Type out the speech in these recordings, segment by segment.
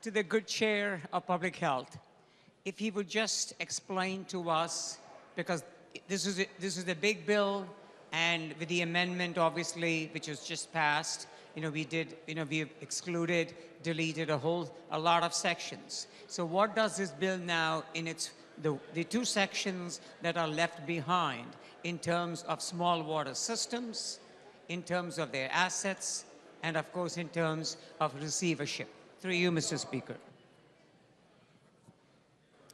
to the good chair of public health, if he would just explain to us, because this is a big bill, and with the amendment, obviously, which was just passed, we excluded, deleted a lot of sections. So what does this bill now in the two sections that are left behind in terms of small water systems, in terms of their assets, and of course in terms of receivership? Through you, Mr. Speaker.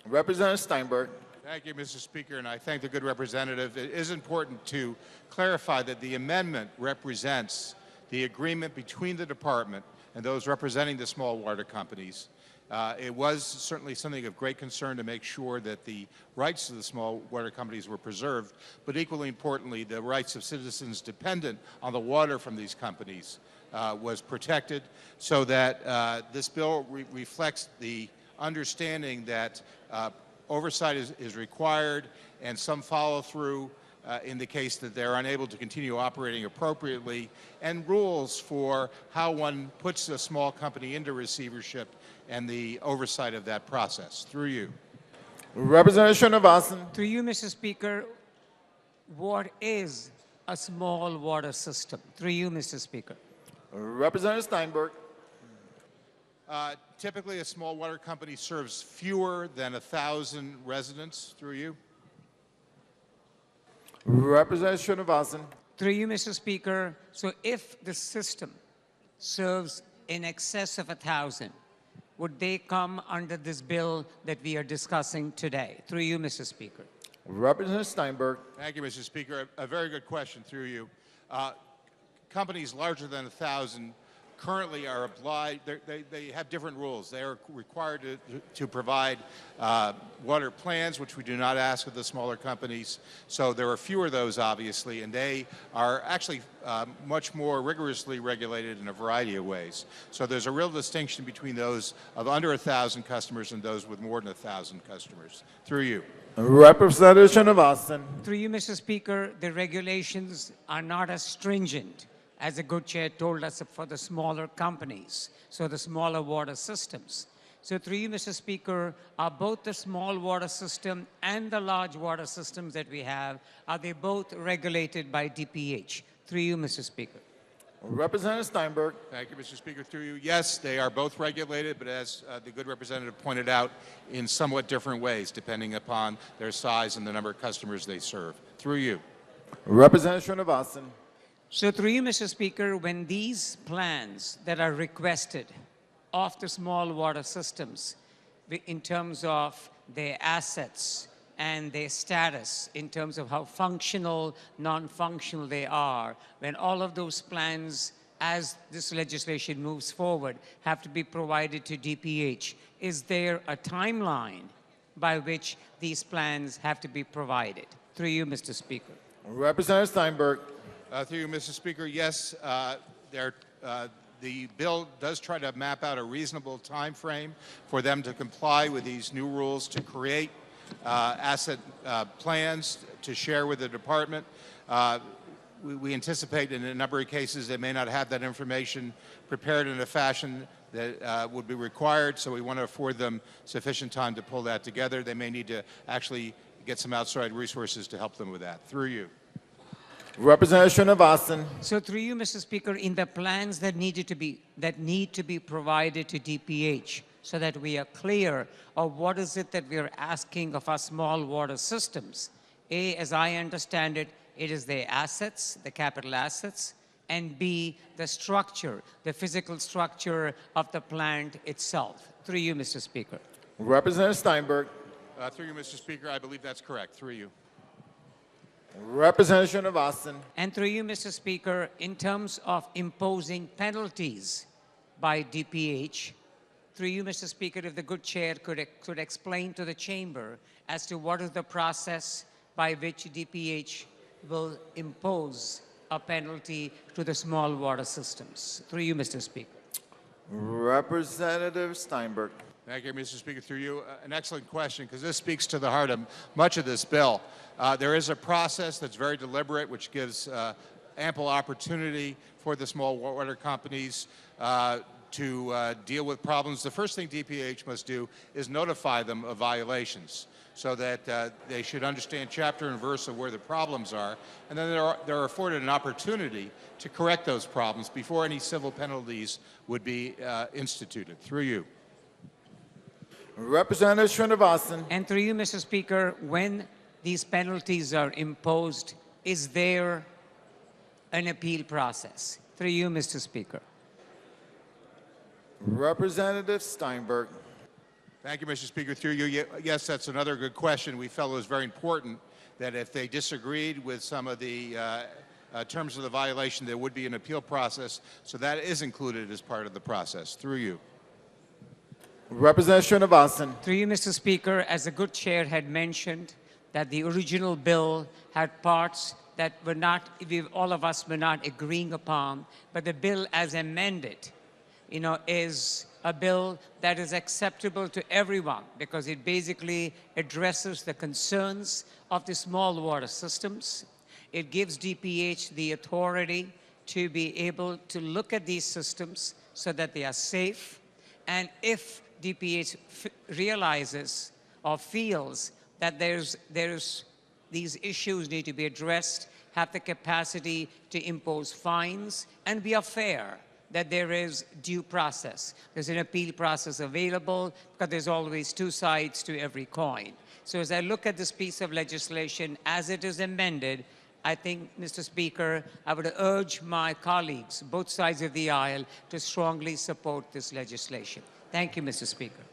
Representative Steinberg. Thank you, Mr. Speaker, and I thank the good representative. It is important to clarify that the amendment represents the agreement between the department and those representing the small water companies. It was certainly something of great concern to make sure that the rights of the small water companies were preserved, but equally importantly, the rights of citizens dependent on the water from these companies was protected, so that this bill reflects the understanding that oversight is required and some follow-through in the case that they're unable to continue operating appropriately, and rules for how one puts a small company into receivership and the oversight of that process. Through you. Representative Srinivasan. Through you, Mr. Speaker, what is a small water system? Through you, Mr. Speaker. Representative Steinberg. Typically, a small water company serves fewer than 1,000 residents. Through you. Representative Srinivasan. Through you, Mr. Speaker, so if the system serves in excess of 1,000, would they come under this bill that we are discussing today? Through you, Mr. Speaker. Representative Steinberg. Thank you, Mr. Speaker. A very good question. Through you. Companies larger than 1,000 currently are obliged, they have different rules. They are required to provide water plans, which we do not ask of the smaller companies. So there are fewer of those, obviously, and they are actually much more rigorously regulated in a variety of ways. So there's a real distinction between those of under 1,000 customers and those with more than 1,000 customers. Through you. Representative Srinivasan. Through you, Mr. Speaker, the regulations are not as stringent as the good chair told us, for the smaller companies, so the smaller water systems. So through you, Mr. Speaker, are both the small water system and the large water systems that we have, are they both regulated by DPH? Through you, Mr. Speaker. Representative Steinberg. Thank you, Mr. Speaker. Through you. Yes, they are both regulated, but as the good representative pointed out, in somewhat different ways, depending upon their size and the number of customers they serve. Through you. Representative Srinivasan. So through you, Mr. Speaker, when these plans that are requested of the small water systems in terms of their assets and their status, in terms of how functional, non-functional they are, when all of those plans, as this legislation moves forward, have to be provided to DPH, is there a timeline by which these plans have to be provided? Through you, Mr. Speaker. Representative Steinberg. Through you, Mr. Speaker, yes, the bill does try to map out a reasonable time frame for them to comply with these new rules to create asset plans to share with the department. We anticipate in a number of cases they may not have that information prepared in a fashion that would be required, so we want to afford them sufficient time to pull that together. They may need to actually get some outside resources to help them with that. Through you. Representative Srinivasan. So through you, Mr. Speaker, in the plans that need to be provided to DPH, so that we are clear of what is it that we are asking of our small water systems. A, as I understand it, it is their assets, the capital assets, and B, the structure, the physical structure of the plant itself. Through you, Mr. Speaker. Representative Steinberg. Through you, Mr. Speaker, I believe that's correct. Through you. Representative Srinivasan. And through you, Mr. Speaker, in terms of imposing penalties by DPH, through you, Mr. Speaker, if the good chair could explain to the chamber as to what is the process by which DPH will impose a penalty to the small water systems. Through you, Mr. Speaker. Representative Steinberg. Thank you, Mr. Speaker. Through you, an excellent question, because this speaks to the heart of much of this bill. There is a process that's very deliberate, which gives ample opportunity for the small water companies to deal with problems, the first thing DPH must do is notify them of violations so that they should understand chapter and verse of where the problems are, and then they're afforded an opportunity to correct those problems before any civil penalties would be instituted. Through you. Representative Srinivasan. And through you, Mr. Speaker, when these penalties are imposed, is there an appeal process? Through you, Mr. Speaker. Representative Steinberg. Thank you, Mr. Speaker. Through you, yes, that's another good question. We felt it was very important that if they disagreed with some of the terms of the violation, there would be an appeal process. So that is included as part of the process. Through you. Representative Srinivasan. Through you, Mr. Speaker, as the good chair had mentioned, that the original bill had parts that were not, all of us were not agreeing upon, but the bill as amended, is a bill that is acceptable to everyone because it basically addresses the concerns of the small water systems. It gives DPH the authority to be able to look at these systems so that they are safe. And if DPH realizes or feels that these issues need to be addressed, have the capacity to impose fines, and we are fair, that there is due process. There's an appeal process available because there's always two sides to every coin. So as I look at this piece of legislation as it is amended, I think, Mr. Speaker, I would urge my colleagues, both sides of the aisle, to strongly support this legislation. Thank you, Mr. Speaker.